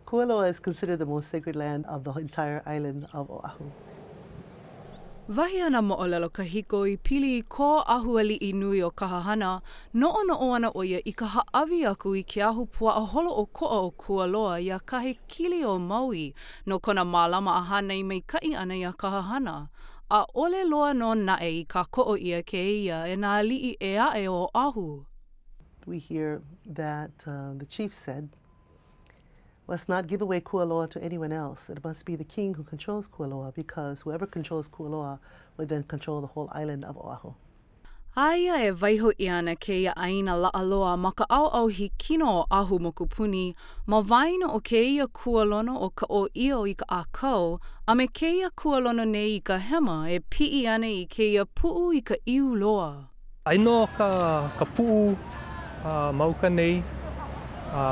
Kualoa is considered the most sacred land of the entire island of Oahu. Wahi ana mo'olelo kahiko I pili ko ahuali I nui o kahahana, no'o ana o ia I ka ha'awi aku I ke ahu pua'aholo o ko'a o Kualoa ia kahe kili o Maui no kona mālama a hana I maika'i ana ia kahahana. A ole loa no na'e I ka ko'o ia ke ia e nā li'i e a'e o Oahu. We hear that the chief said, "Let's not give away Kualoa to anyone else. It must be the king who controls Kualoa, because whoever controls Kualoa would then control the whole island of Oahu." Aia e waiho I ana ke ia aina la'aloa ma ka au hi kino o Ahu mokupuni, ma waina o ke ia kualono o ka o io I ka ākau, a me ke ia kualono nei I ka hema e pi'i ana I ke ia pu'u I ka iu loa. Aino ka pu'u mauka nei,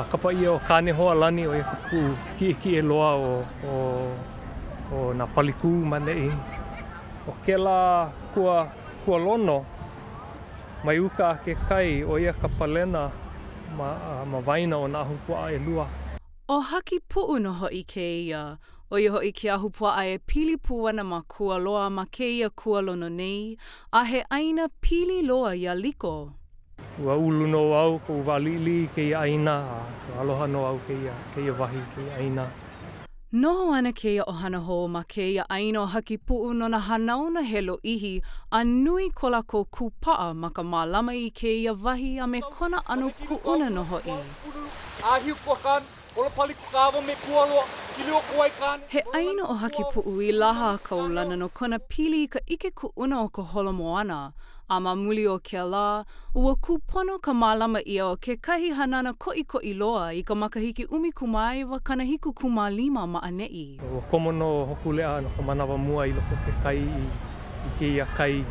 ka paia o kāne hoa lani o ia ka pu'u ki e loa o nā paliku manei. O ke la kualono, mai uka ke kai o ia ka palena ma waina o nā ahupua'a e lua. O haki pu'u no ho'i ke ia, o ia ho'i ke ahupua'a e pili puana ma Kualoa ma ke ia kualono nei, a he aina pili loa ia liko. Ua ulu no au ko walili ke ia aina, aloha no au ke ia wahi ke ia aina. Noho ana ke ia ohana ho ma ke ia aina o haki pu'u no na hanauna helo ihi a nui ko lako kupa'a ma ka mālama I ke ia wahi a me kona anu ku'una no ho'i. He aina o haki pu'u I laha kaulana no kona pili I ka ike ku'una o ka holomoana, a ma muli o ke la, ua kupono ka mālama ia o ke kahi hanana ko'i loa I ka makahiki umikumaiwa kanahiku kumalima ma'ane'i. Ua komono hokulea no ka manawa mua I loko ke kai I ke ia kai.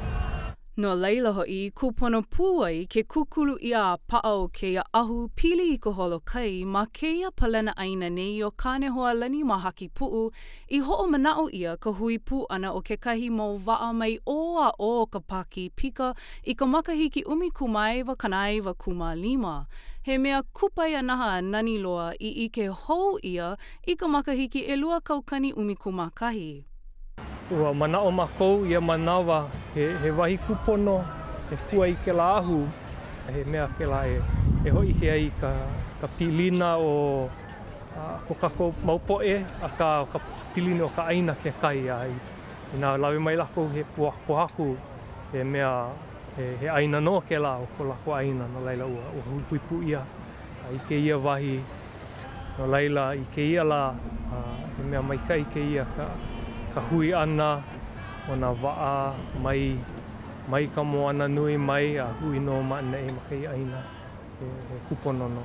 No leila ho'i kupono puai ke kukulu ia a pa'a o ke ia ahu pili I ka holo kai ma ke ia palena aina nei o kāne hoa lani ma haki pu'u I ho'o mana'o ia ka hui pu ana o ke kahi mau wa'a mai o ka paki pika I ka makahiki umikumaiwa kanaiwa kumalima. He mea kupai anaha nani loa I ike hou ia I ka makahiki e lua kaukani umikumakahi. Ua mana'o makou ia manawa he wahi kupono e kua I ke la ahu. He mea ke la e hoi ke ai ka pilina o ko kako maupo'e a ka pilina o ka aina ke kai ai. Nā lawe mai lako he pohaku he mea he aina no ke la o ko lako aina no laila ua huipu ia I ke ia wahi no laila I ke ia la he mea maikai ke ia ka hui ana o nā wa'a mai ka moana nui mai a hui no ma'anei ma ke aina he kupono no.